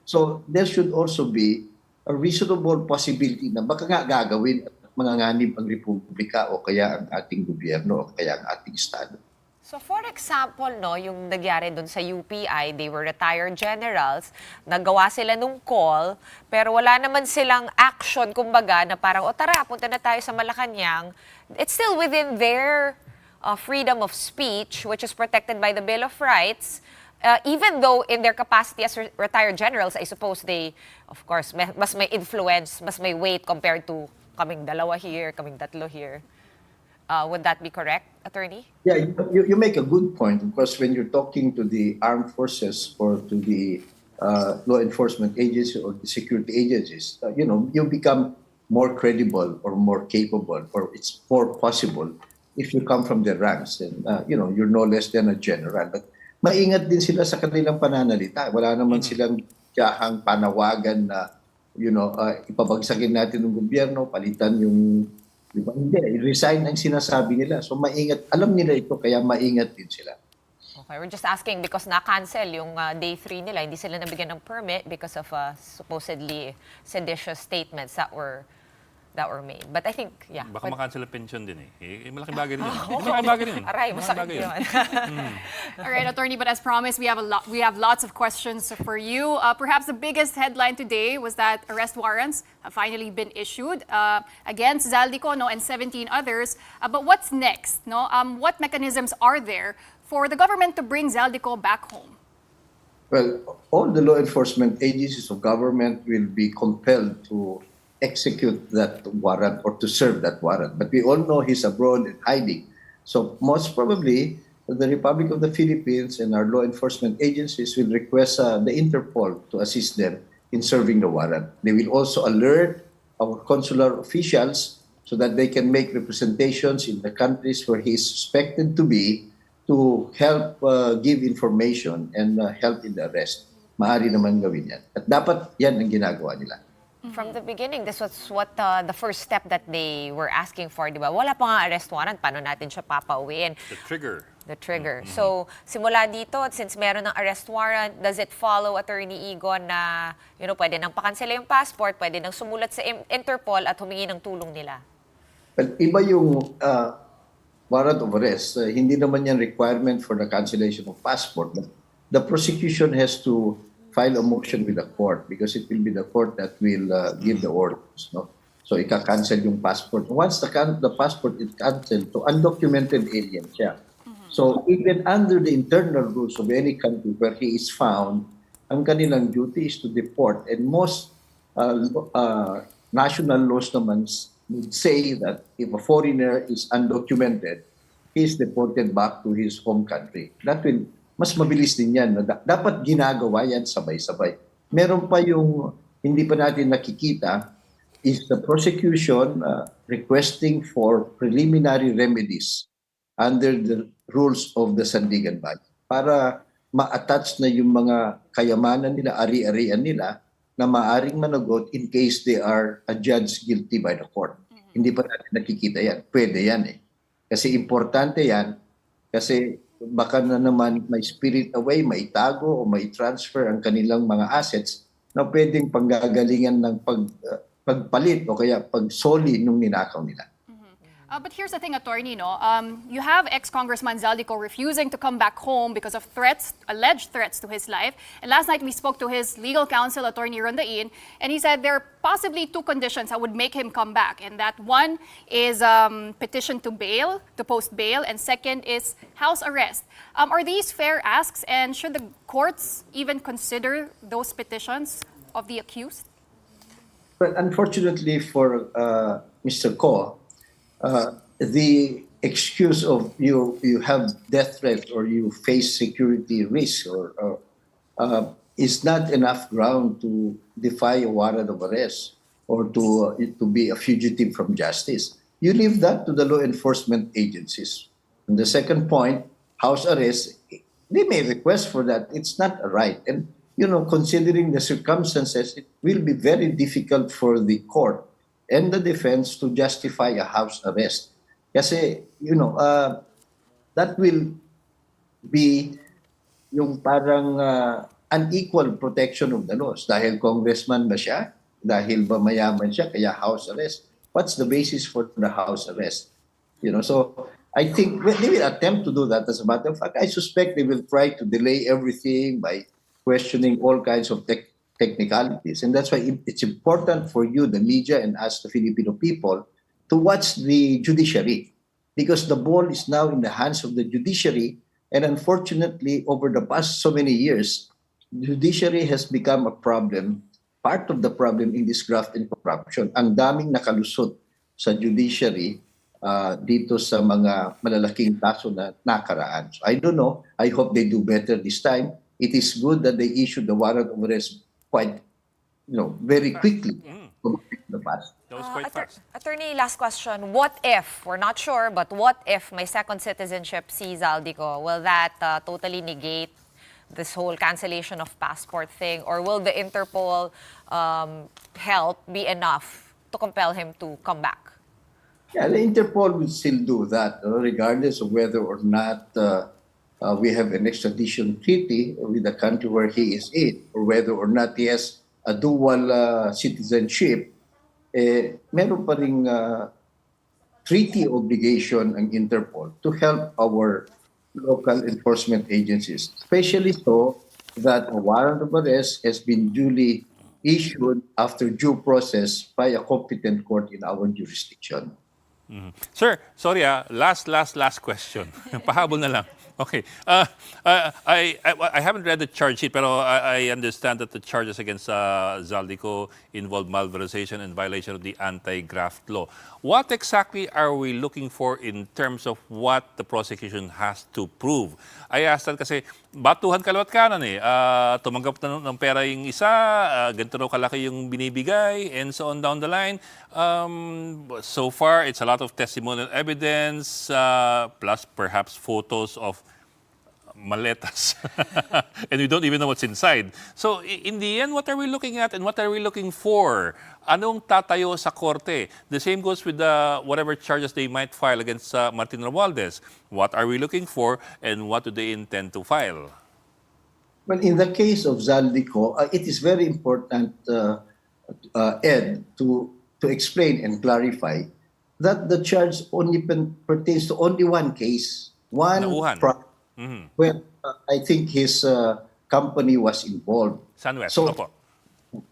[SPEAKER 12] So there should also be a reasonable possibility na baka nga gagawin at manganganib ang republika o kaya ang ating gobyerno o kaya ang ating estado.
[SPEAKER 3] So for example, yung nagyari dun sa UPI, they were retired generals, nagawa sila nung call, pero wala naman silang action, kumbaga, na parang, tara, punta na tayo sa Malacanang. It's still within their freedom of speech, which is protected by the Bill of Rights. Even though in their capacity as retired generals, I suppose they, of course, mas may influence, mas may weight compared to kaming dalawa here, kaming tatlo here. Would that be correct, Attorney?
[SPEAKER 12] Yeah, you make a good point because when you're talking to the armed forces or to the law enforcement agencies or the security agencies, you become more credible or more capable or it's more possible if you come from the ranks and, you're no less than a general. But maingat din sila sa kanilang pananalita. Wala naman silang tiyahang panawagan na, ipabagsakin natin ng gobyerno, palitan yung diba? Hindi, resign ang sinasabi nila. So maingat, alam nila ito, kaya maingat din sila.
[SPEAKER 3] Okay, we're just asking because na-cancel yung day 3 nila. Hindi sila nabigyan ng permit because of supposedly seditious statements that were made. But I think, yeah.
[SPEAKER 1] Baka makancel ang pension din malaking bagay rin yun. Malaking bagay rin yun.
[SPEAKER 3] Aray, masakit yun.
[SPEAKER 2] All right, Attorney, but as promised, we have lots of questions for you. Perhaps the biggest headline today was that arrest warrants have finally been issued against Zaldico and 17 others. But what's next? What mechanisms are there for the government to bring Zaldico back home?
[SPEAKER 12] Well, all the law enforcement agencies of government will be compelled to execute that warrant or to serve that warrant. But we all know he's abroad and hiding. So most probably, the Republic of the Philippines and our law enforcement agencies will request the Interpol to assist them in serving the warrant. They will also alert our consular officials so that they can make representations in the countries where he is suspected to be to help give information and help in the arrest. Maaari naman gawin yan. At dapat yan ang ginagawa nila.
[SPEAKER 3] From the beginning, this was what the first step that they were asking for, di ba? Wala pa nga arrest warrant, paano natin siya papauwiin? The trigger. So, simula dito, since meron ng arrest warrant, does it follow, Attorney Igon, na pwede nang pakansela yung passport, pwede nang sumulat sa Interpol at humingi ng tulong nila?
[SPEAKER 12] Well, iba yung warrant of arrest. Hindi naman yan requirement for the cancellation of passport. But the prosecution has to file a motion with the court because it will be the court that will give the orders. No? So ika-cancel yung passport. Once the passport is canceled, to undocumented alien siya. So even under the internal rules of any country where he is found, ang kanilang duty is to deport. And most national laws naman would say that if a foreigner is undocumented, he is deported back to his home country. That will, mas mabilis din yan. Dapat ginagawa yan sabay-sabay. Meron pa yung hindi pa natin nakikita is the prosecution requesting for preliminary remedies under the rules of the Sandigan Bayan para ma-attach na yung mga kayamanan nila, ari-arian nila na maaring managot in case they are adjudged guilty by the court. Hindi pa natin nakikita yan. Pwede yan eh. Kasi importante yan kasi baka na naman may spirit away, may tago o may transfer ang kanilang mga assets na pwedeng panggagalingan ng pagpalit o kaya pagsoli nung ninakaw nila.
[SPEAKER 2] But here's the thing, Attorney, no? You have ex-Congressman Zaldico refusing to come back home because of threats, alleged threats to his life. And last night we spoke to his legal counsel, Attorney Rondain, and he said there are possibly two conditions that would make him come back. And that one is petition to bail, to post bail, and second is house arrest. Are these fair asks, and should the courts even consider those petitions of the accused?
[SPEAKER 12] Well, unfortunately for Mr. Ko, the excuse of you have death threats or you face security risk or is not enough ground to defy a warrant of arrest or to be a fugitive from justice. You leave that to the law enforcement agencies. And the second point, house arrest, they may request for that. It's not a right. And considering the circumstances, it will be very difficult for the court and the defense to justify a house arrest. Kasi, that will be yung parang unequal protection of the laws. Dahil congressman ba siya? Dahil ba mayaman siya? Kaya house arrest. What's the basis for the house arrest? So I think they will attempt to do that. As a matter of fact, I suspect they will try to delay everything by questioning all kinds of technicalities. And that's why it's important for you, the media, and us, the Filipino people, to watch the judiciary. Because the ball is now in the hands of the judiciary. And unfortunately, over the past so many years, judiciary has become a problem, part of the problem in this graft and corruption. Ang daming nakalusot sa judiciary dito sa mga malalaking kaso na nakaraan. So I don't know. I hope they do better this time. It is good that they issued the warrant of arrest quite, very quickly compared to the past.
[SPEAKER 1] That was quite fast.
[SPEAKER 3] Attorney, last question. What if, we're not sure, but what if my second citizenship si Zaldico? Will that totally negate this whole cancellation of passport thing? Or will the Interpol help be enough to compel him to come back?
[SPEAKER 12] Yeah, the Interpol will still do that, regardless of whether or not we have an extradition treaty with the country where he is in, or whether or not he has a dual citizenship. Meron pa ring treaty obligation ang Interpol to help our local enforcement agencies, especially so that a warrant of arrest has been duly issued after due process by a competent court in our jurisdiction.
[SPEAKER 1] Sir, sorry last question. Pahabol na lang. Okay. I haven't read the charge sheet, pero I understand that the charges against Zaldico involve malversation and violation of the anti-graft law. What exactly are we looking for in terms of what the prosecution has to prove? I asked that kasi batuhan kalawat kanan eh. Tumanggap na ng pera yung isa, ganito raw kalaki yung binibigay, and so on down the line. So far, it's a lot of testimonial evidence, plus perhaps photos of maletas. And we don't even know what's inside. So in the end, what are we looking at and what are we looking for? Anong tatayo sa korte? The same goes with whatever charges they might file against Martin Romualdez. What are we looking for and what do they intend to file?
[SPEAKER 12] Well, in the case of Zaldico, it is very important, Ed, to explain and clarify that the charge only pertains to only one case, one
[SPEAKER 1] Nauhan.
[SPEAKER 12] where I think his company was involved.
[SPEAKER 1] Sunwest,
[SPEAKER 12] So,
[SPEAKER 1] opo.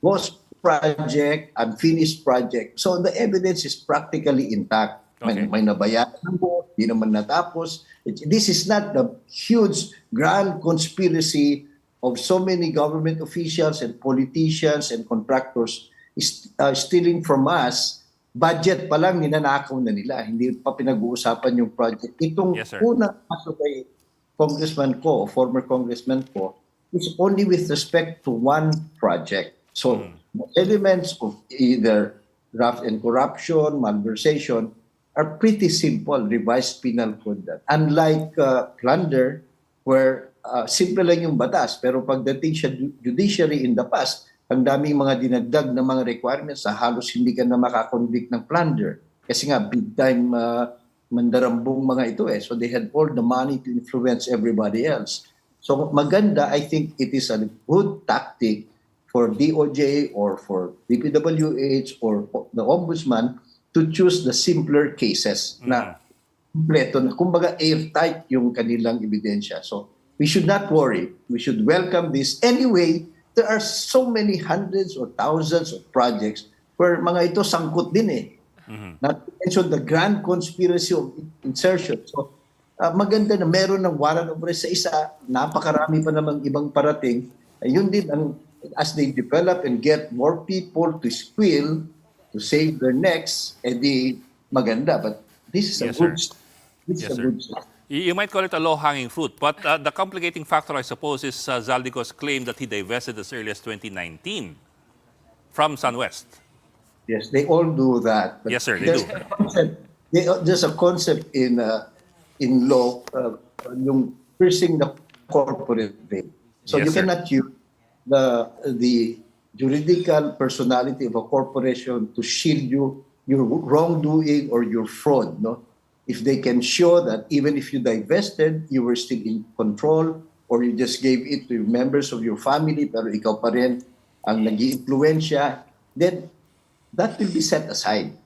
[SPEAKER 12] ghost project, unfinished project. So the evidence is practically intact.
[SPEAKER 1] Okay.
[SPEAKER 12] May nabayaran mo, di naman natapos. This is not the huge, grand conspiracy of so many government officials and politicians and contractors stealing from us. Budget pa lang, ninanakaw na nila. Hindi pa pinag-uusapan yung project. Itong
[SPEAKER 1] Yes, sir.
[SPEAKER 12] unang kaso kay congressman ko, former congressman ko, is only with respect to one project. So, the elements of either graft and corruption, malversation, are pretty simple, revised penal code. Unlike plunder, where simple lang yung batas, pero pagdating sa judiciary in the past, ang daming mga dinagdag na mga requirements na halos hindi ka na makakonvict ng plunder. Kasi nga, big time mandarambong mga ito eh. So they had all the money to influence everybody else. So maganda, I think it is a good tactic for DOJ or for DPWH or the Ombudsman to choose the simpler cases na kompleto na, kumbaga airtight yung kanilang ebidensya. So we should not worry. We should welcome this. Anyway, there are so many hundreds or thousands of projects where mga ito sangkot din eh. Not to mention the grand conspiracy of insertion. So maganda na meron ng warrant of arrest sa isa, napakarami pa namang ibang parating. Yun din ang as they develop and get more people to squeal to save their necks, edi maganda. But this is
[SPEAKER 1] Yes,
[SPEAKER 12] a good
[SPEAKER 1] sir.
[SPEAKER 12] this is
[SPEAKER 1] Yes,
[SPEAKER 12] a
[SPEAKER 1] sir.
[SPEAKER 12] good start.
[SPEAKER 1] You might call it a low-hanging fruit, but the complicating factor, I suppose, is Zaldico's claim that he divested as early as 2019 from SunWest.
[SPEAKER 12] Yes, they all do that. But
[SPEAKER 1] Yes, sir, they do.
[SPEAKER 12] a concept, there's a concept in law, yung piercing the corporate veil. So
[SPEAKER 1] Yes,
[SPEAKER 12] you
[SPEAKER 1] sir.
[SPEAKER 12] cannot use the juridical personality of a corporation to shield your wrongdoing or your fraud. No, if they can show that even if you divested, you were still in control, or you just gave it to members of your family, pero ikaw pa rin ang nag-iimpluwensya, then that will be set aside.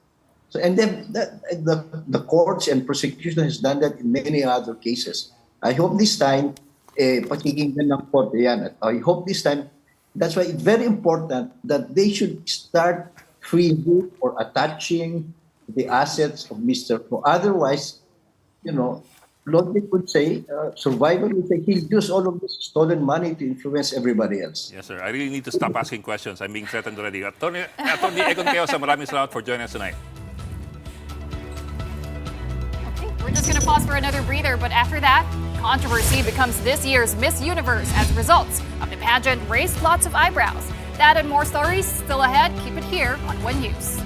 [SPEAKER 12] So, and then the courts and prosecution has done that in many other cases. I hope this time, pakikinggan ng court yan. At I hope this time, that's why it's very important that they should start freezing or attaching the assets of Mr. Ko. Otherwise, you know, logic would say, survivor would say, he'll use all of this stolen money to influence everybody else.
[SPEAKER 1] Yes, sir. I really need to stop asking questions. I'm being threatened already. Attorney Egon Queosa, maraming salamat for joining us tonight.
[SPEAKER 2] Okay, we're just going to pause for another breather, but after that, controversy becomes this year's Miss Universe as results of the pageant raised lots of eyebrows. That and more stories still ahead. Keep it here on One News.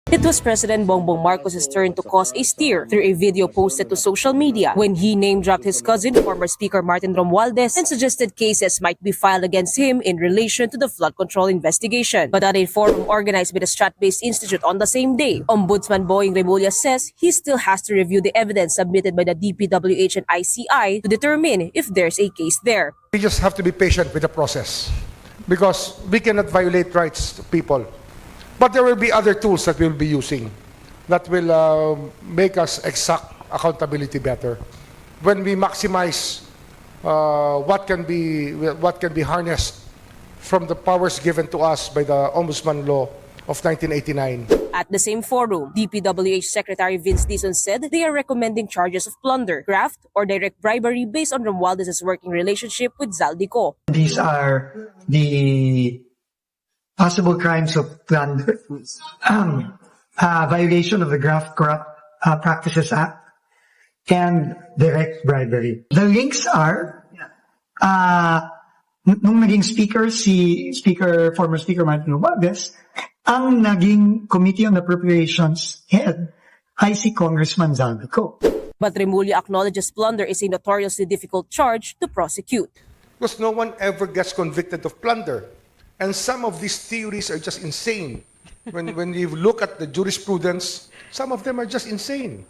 [SPEAKER 13] It was President Bongbong Marcos' turn to cause a stir through a video posted to social media when he name-dropped his cousin, former Speaker Martin Romualdez, and suggested cases might be filed against him in relation to the flood control investigation. But at a forum organized by the Strat-based Institute on the same day, Ombudsman Boying Remulla says he still has to review the evidence submitted by the DPWH and ICI to determine if there's a case there.
[SPEAKER 7] We just have to be patient with the process because we cannot violate rights to people. But there will be other tools that we will be using that will make us exact accountability better. When we maximize what can be harnessed from the powers given to us by the Ombudsman Law of 1989.
[SPEAKER 13] At the same forum, DPWH Secretary Vince Dizon said they are recommending charges of plunder, graft, or direct bribery based on Romualdez' working relationship with Zaldico.
[SPEAKER 4] These are the possible crimes of plunder, violation of the Graft Corrupt Practices Act, and direct bribery. The links are, nung naging speaker, former Speaker Martin Romualdez, ang naging Committee on Appropriations head ay si Congressman Zaldico.
[SPEAKER 13] But Remulla acknowledges plunder is a notoriously difficult charge to prosecute.
[SPEAKER 7] Because no one ever gets convicted of plunder. And some of these theories are just insane. When you look at the jurisprudence, some of them are just insane.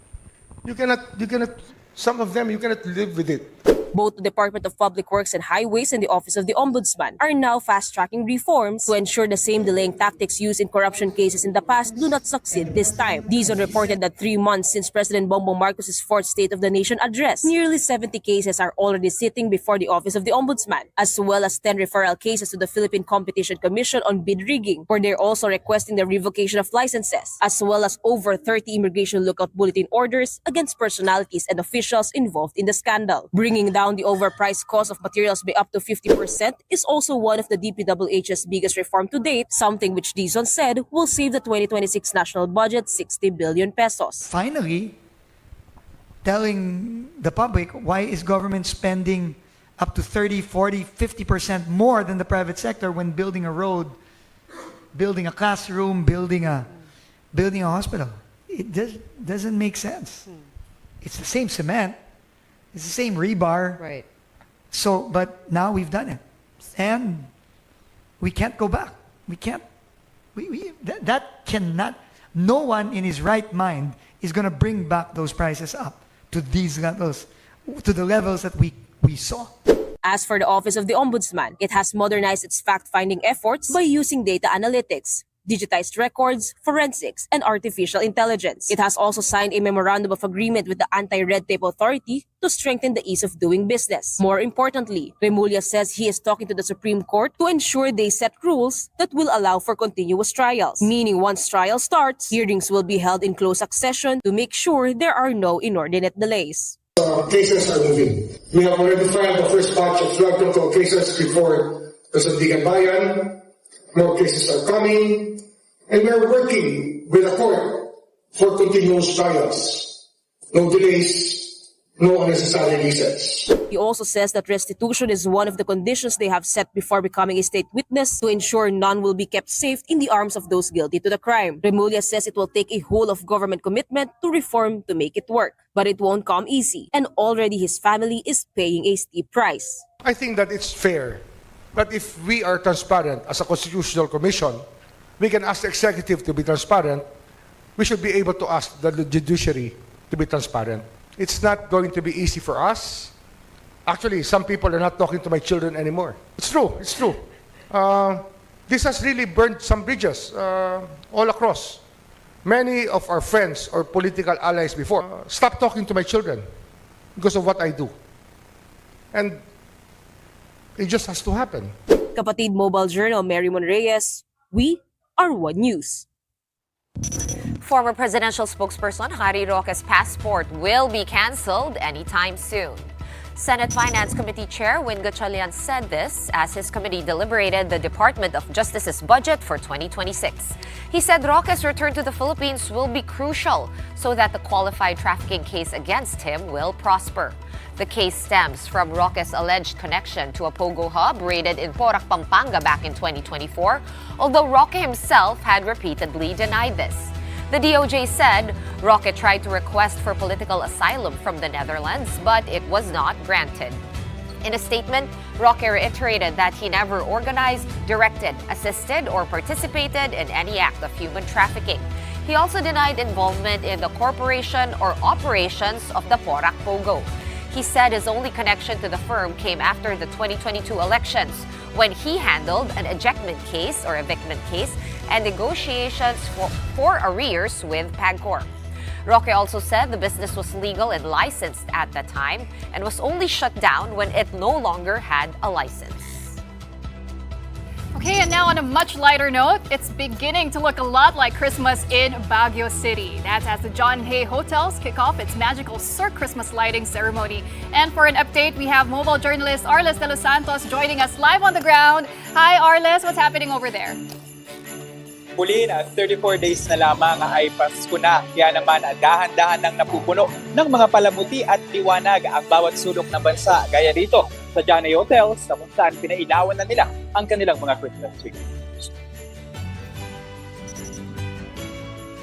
[SPEAKER 7] Some of them you cannot live with it.
[SPEAKER 13] Both the Department of Public Works and Highways and the Office of the Ombudsman are now fast-tracking reforms to ensure the same delaying tactics used in corruption cases in the past do not succeed this time. Dizon reported that 3 months since President Bongbong Marcos' fourth State of the Nation address, nearly 70 cases are already sitting before the Office of the Ombudsman, as well as 10 referral cases to the Philippine Competition Commission on bid rigging, where they're also requesting the revocation of licenses, as well as over 30 immigration lookout bulletin orders against personalities and officials involved in the scandal. Bringing down the overpriced cost of materials by up to 50% is also one of the DPWH's biggest reform to date, something which Dizon said will save the 2026 national budget 60 billion pesos.
[SPEAKER 4] Finally, telling the public why is government spending up to 30, 40, 50% more than the private sector when building a road, building a classroom, building a hospital. It doesn't make sense. It's the same cement. It's the same rebar.
[SPEAKER 3] Right.
[SPEAKER 4] So, but now we've done it. And we can't go back. We can't. That cannot, no one in his right mind is going to bring back those prices up to these levels, to the levels that we saw.
[SPEAKER 13] As for the Office of the Ombudsman, it has modernized its fact-finding efforts by using data analytics, digitized records, forensics, and artificial intelligence. It has also signed a memorandum of agreement with the Anti-Red Tape Authority to strengthen the ease of doing business. More importantly, Remulla says he is talking to the Supreme Court to ensure they set rules that will allow for continuous trials, meaning once trial starts, hearings will be held in close succession to make sure there are no inordinate delays.
[SPEAKER 14] Cases are moving. We have already filed the first batch of flood control cases before the Sandigan Bayan. More cases are coming, and we are working with the court for continuous trials. No delays, no unnecessary resets.
[SPEAKER 13] He also says that restitution is one of the conditions they have set before becoming a state witness to ensure none will be kept safe in the arms of those guilty to the crime. Remulla says it will take a whole of government commitment to reform to make it work, but it won't come easy, and already his family is paying a steep price.
[SPEAKER 7] I think that it's fair. But if we are transparent as a constitutional commission, we can ask the executive to be transparent. We should be able to ask the judiciary to be transparent. It's not going to be easy for us. Actually, some people are not talking to my children anymore. It's true. It's true. This has really burned some bridges all across. Many of our friends or political allies before stopped talking to my children because of what I do. And it just has to happen.
[SPEAKER 13] Kapatid Mobile Journal, Mary Monreyes, we are One News.
[SPEAKER 3] Former presidential spokesperson Harry Roque's passport will be canceled anytime soon. Senate Finance Committee Chair Win Gatchalian said this as his committee deliberated the Department of Justice's budget for 2026. He said Roque's return to the Philippines will be crucial so that the qualified trafficking case against him will prosper. The case stems from Roque's alleged connection to a Pogo hub raided in Porac, Pampanga back in 2024, although Roque himself had repeatedly denied this. The DOJ said Roque tried to request for political asylum from the Netherlands, but it was not granted. In a statement, Roque reiterated that he never organized, directed, assisted, or participated in any act of human trafficking. He also denied involvement in the corporation or operations of the Porac Pogo. He said his only connection to the firm came after the 2022 elections, when he handled an ejectment case or evictment case and negotiations for arrears with PAGCOR. Roque also said the business was legal and licensed at that time and was only shut down when it no longer had a license.
[SPEAKER 2] Okay, and now on a much lighter note, it's beginning to look a lot like Christmas in Baguio City. That's as the John Hay Hotels kick off its magical Cirque Christmas lighting ceremony. And for an update, we have mobile journalist Arles de los Santos joining us live on the ground. Hi Arles, what's happening over there?
[SPEAKER 15] Muli na 34 days na lamang ay Pasko na, kaya naman dahan-dahan nang napupuno ng mga palamuti at liwanag ang bawat sulok ng bansa, gaya dito sa John Hay Hotels na kung saan pinailawan na nila ang kanilang mga Christmas tree.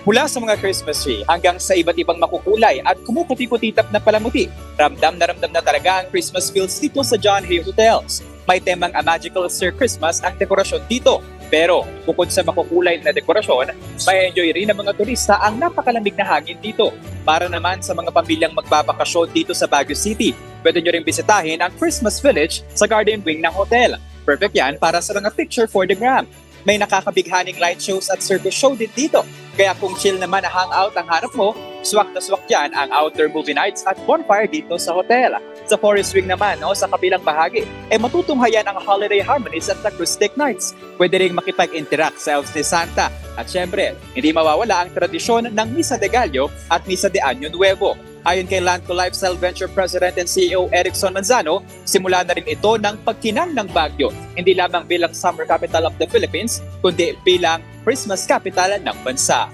[SPEAKER 15] Mula sa mga Christmas tree hanggang sa iba't ibang makukulay at kumuputi-putitap na palamuti, ramdam na talaga ang Christmas feels dito sa John Hay Hotels. May temang A Magical Cirque Christmas ang dekorasyon dito. Pero bukod sa makukulay na dekorasyon, may enjoy rin ng mga turista ang napakalamig na hangin dito. Para naman sa mga pamilyang magbabakasyon dito sa Baguio City, pwede nyo rin bisitahin ang Christmas Village sa Garden Wing ng hotel. Perfect yan para sa mga picture for the gram. May nakakabighaning light shows at circus show din dito. Kaya kung chill naman na hangout ang hanap mo, swak na swak dyan ang outdoor movie nights at bonfire dito sa hotel. Sa Forest Wing naman, sa kabilang bahagi, matutunghayan ang holiday harmonies at acoustic nights. Pwede rin makipag-interact sa Elves ni Santa. At syempre, hindi mawawala ang tradisyon ng Misa de Gallo at Misa de Año Nuevo. Ayon kay Land to Lifestyle Venture President and CEO Erickson Manzano, simula na rin ito ng pagkinang ng Baguio, hindi lamang bilang summer capital of the Philippines, kundi bilang Christmas capital ng bansa.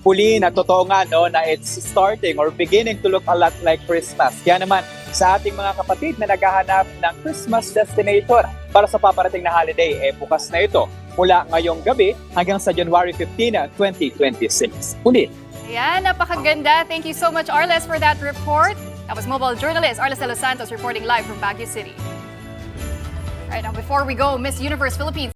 [SPEAKER 15] Huli na totoo nga na it's starting or beginning to look a lot like Christmas. Kaya naman sa ating mga kapatid na naghahanap ng Christmas destination para sa paparating na holiday, bukas na ito mula ngayong gabi hanggang sa January 15, 2026. Huli.
[SPEAKER 2] Ayan, napakaganda. Thank you so much, Arles, for that report. That was mobile journalist Arles de los Santos reporting live from Baguio City. Right now, before we go, Miss Universe Philippines.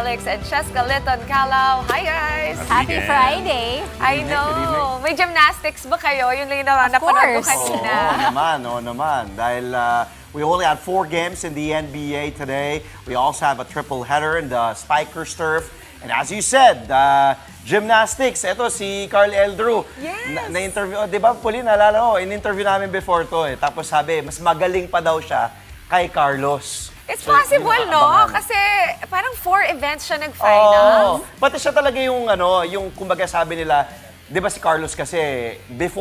[SPEAKER 3] Alex and Cheska Liton Calao. Hi guys!
[SPEAKER 1] Happy weekend.
[SPEAKER 3] Friday! I know! May gymnastics ba kayo? Yun lang yung napanood ko kanina.
[SPEAKER 16] Oo naman. Dahil we only had 4 games in the NBA today. We also have a triple header in the Spikers turf. And as you said, gymnastics. Ito si Carl Eldrew.
[SPEAKER 3] Yes!
[SPEAKER 16] Na-interview, di ba, Pauline, naalala ko, in-interview namin before to eh. Tapos sabi, mas magaling pa daw siya kay Carlos.
[SPEAKER 3] It's possible, no? Kasi parang 4 events siya nag-finals.
[SPEAKER 16] Pati siya talaga yung kumbaga sabi nila, di ba si Carlos kasi, before